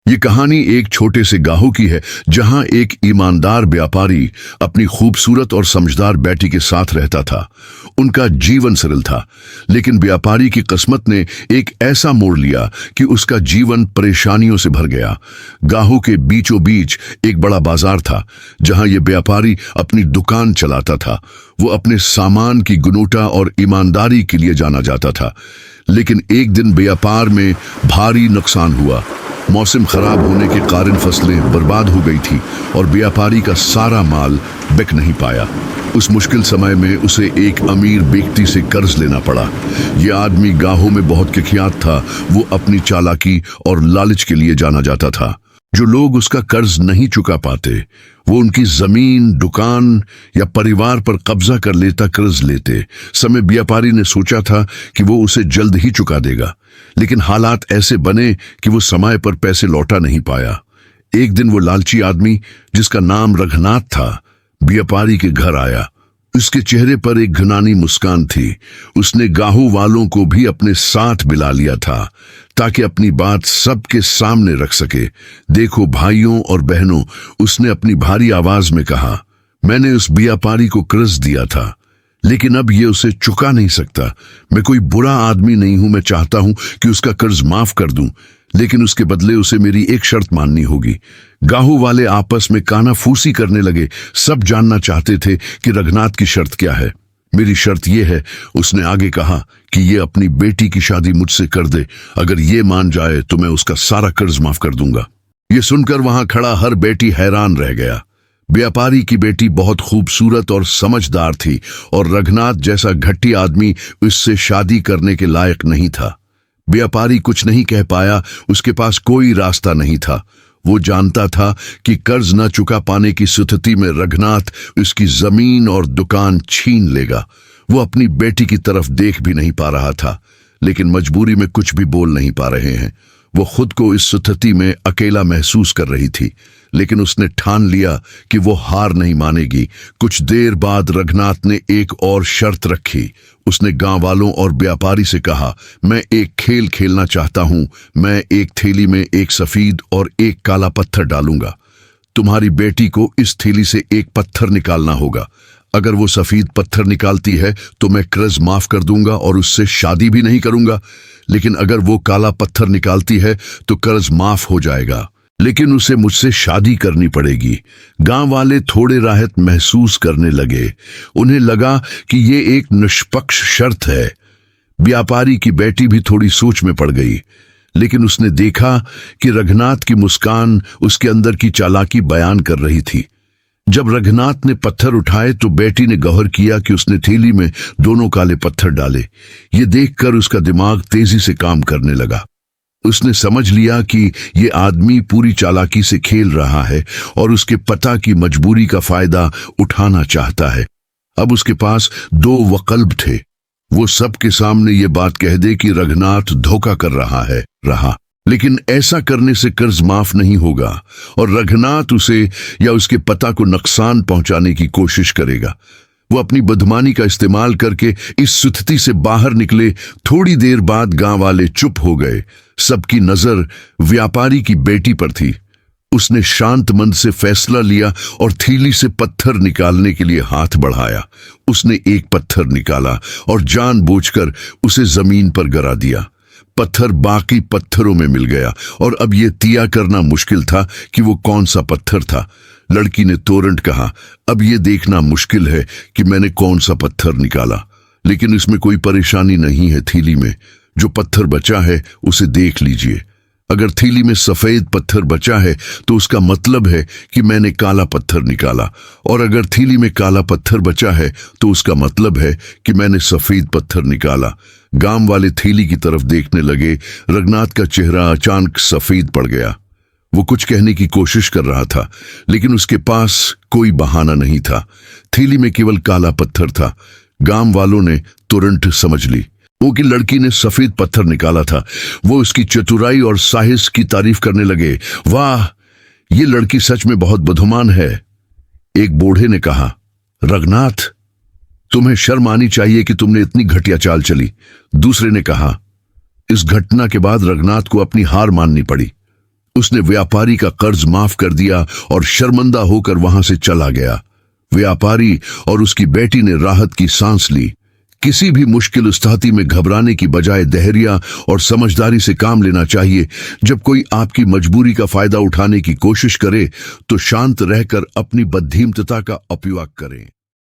ये कहानी एक छोटे से गांव की है जहां एक ईमानदार व्यापारी अपनी खूबसूरत और समझदार बेटी के साथ रहता था। उनका जीवन सरल था, लेकिन व्यापारी की किस्मत ने एक ऐसा मोड़ लिया कि उसका जीवन परेशानियों से भर गया। गांव के बीचों बीच एक बड़ा बाजार था जहां ये व्यापारी अपनी दुकान चलाता था। वो अपने सामान की गुणवत्ता और ईमानदारी के लिए जाना जाता था, लेकिन एक दिन व्यापार में भारी नुकसान हुआ। मौसम खराब होने के कारण फसलें बर्बाद हो गई थी और व्यापारी का सारा माल बिक नहीं पाया। उस मुश्किल समय में उसे एक अमीर व्यक्ति से कर्ज लेना पड़ा। यह आदमी गांव में बहुत कुख्यात था। वो अपनी चालाकी और लालच के लिए जाना जाता था। जो लोग उसका कर्ज नहीं चुका पाते, वो उनकी जमीन, दुकान या परिवार पर कब्जा कर लेता, कर्ज लेते समय व्यापारी ने सोचा था कि वो उसे जल्द ही चुका देगा, लेकिन हालात ऐसे बने कि वो समय पर पैसे लौटा नहीं पाया। एक दिन वो लालची आदमी, जिसका नाम रघुनाथ था, व्यापारी के घर आया। उसके चेहरे पर एक घिनौनी मुस्कान थी। उसने गांव वालों को भी अपने साथ बुला लिया था ताकि अपनी बात सबके सामने रख सके। देखो भाइयों और बहनों, उसने अपनी भारी आवाज में कहा, मैंने उस व्यापारी को कर्ज दिया था, लेकिन अब ये उसे चुका नहीं सकता। मैं कोई बुरा आदमी नहीं हूं। मैं चाहता हूं कि उसका कर्ज माफ कर दूं, लेकिन उसके बदले उसे मेरी एक शर्त माननी होगी। गांव वाले आपस में कानाफूसी करने लगे। सब जानना चाहते थे कि रघुनाथ की शर्त क्या है। मेरी शर्त यह है, उसने आगे कहा, कि ये अपनी बेटी की शादी मुझसे कर दे। अगर ये मान जाए तो मैं उसका सारा कर्ज माफ कर दूंगा। ये सुनकर वहां खड़ा हर बेटी हैरान रह गया। व्यापारी की बेटी बहुत खूबसूरत और समझदार थी और रघुनाथ जैसा घट्टी आदमी उससे शादी करने के लायक नहीं था। व्यापारी कुछ नहीं कह पाया। उसके पास कोई रास्ता नहीं था। वो जानता था कि कर्ज न चुका पाने की स्थिति में रघुनाथ उसकी जमीन और दुकान छीन लेगा। वो अपनी बेटी की तरफ देख भी नहीं पा रहा था, लेकिन मजबूरी में कुछ भी बोल नहीं पा रहे हैं। वो खुद को इस स्थिति में अकेला महसूस कर रही थी, लेकिन उसने ठान लिया कि वो हार नहीं मानेगी। कुछ देर बाद रघुनाथ ने एक और शर्त रखी। उसने गांव वालों और व्यापारी से कहा, मैं एक खेल खेलना चाहता हूं। मैं एक थैली में एक सफेद और एक काला पत्थर डालूंगा। तुम्हारी बेटी को इस थैली से एक पत्थर निकालना होगा। अगर वो सफेद पत्थर निकालती है तो मैं कर्ज माफ कर दूंगा और उससे शादी भी नहीं करूंगा, लेकिन अगर वो काला पत्थर निकालती है तो कर्ज माफ हो जाएगा, लेकिन उसे मुझसे शादी करनी पड़ेगी। गांव वाले थोड़े राहत महसूस करने लगे। उन्हें लगा कि ये एक निष्पक्ष शर्त है। व्यापारी की बेटी भी थोड़ी सोच में पड़ गई, लेकिन उसने देखा कि रघुनाथ की मुस्कान उसके अंदर की चालाकी बयान कर रही थी। जब रघुनाथ ने पत्थर उठाए तो बेटी ने गौर किया कि उसने थैली में दोनों काले पत्थर डाले। ये देखकर उसका दिमाग तेजी से काम करने लगा। उसने समझ लिया कि ये आदमी पूरी चालाकी से खेल रहा है और उसके पता की मजबूरी का फायदा उठाना चाहता है। अब उसके पास दो विकल्प थे। वो सबके सामने ये बात कह दे कि रघुनाथ धोखा कर रहा है, लेकिन ऐसा करने से कर्ज माफ नहीं होगा और रघुनाथ उसे या उसके पता को नुकसान पहुंचाने की कोशिश करेगा। वो अपनी बदमानी का इस्तेमाल करके इस स्थिति से बाहर निकले। थोड़ी देर बाद गांव वाले चुप हो गए। सबकी नजर व्यापारी की बेटी पर थी। उसने शांत मन से फैसला लिया और थैली से पत्थर निकालने के लिए हाथ बढ़ाया। उसने एक पत्थर निकाला और जानबूझकर उसे जमीन पर गिरा दिया। पत्थर बाकी पत्थरों में मिल गया और अब यह तय करना मुश्किल था कि वो कौन सा पत्थर था। लड़की ने तुरंत कहा, अब यह देखना मुश्किल है कि मैंने कौन सा पत्थर निकाला, लेकिन इसमें कोई परेशानी नहीं है। थैली में जो पत्थर बचा है उसे देख लीजिए। अगर थैली में सफेद पत्थर बचा है तो उसका मतलब है कि मैंने काला पत्थर निकाला, और अगर थैली में काला पत्थर बचा है तो उसका मतलब है कि मैंने सफेद पत्थर निकाला। गांव वाले थैली की तरफ देखने लगे। रघुनाथ का चेहरा अचानक सफेद पड़ गया। वो कुछ कहने की कोशिश कर रहा था, लेकिन उसके पास कोई बहाना नहीं था। थैली में केवल काला पत्थर था। गांव वालों ने तुरंत समझ ली वो कि लड़की ने सफेद पत्थर निकाला था। वो उसकी चतुराई और साहस की तारीफ करने लगे। वाह, ये लड़की सच में बहुत बुद्धिमान है। एक बूढ़े ने कहा, रघुनाथ, तुम्हें शर्म आनी चाहिए कि तुमने इतनी घटिया चाल चली। दूसरे ने कहा, इस घटना के बाद रघुनाथ को अपनी हार माननी पड़ी। उसने व्यापारी का कर्ज माफ कर दिया और शर्मिंदा होकर वहां से चला गया। व्यापारी और उसकी बेटी ने राहत की सांस ली। किसी भी मुश्किल स्थिति में घबराने की बजाय धैर्य और समझदारी से काम लेना चाहिए। जब कोई आपकी मजबूरी का फायदा उठाने की कोशिश करे तो शांत रहकर अपनी बुद्धिमत्ता का उपयोग करें।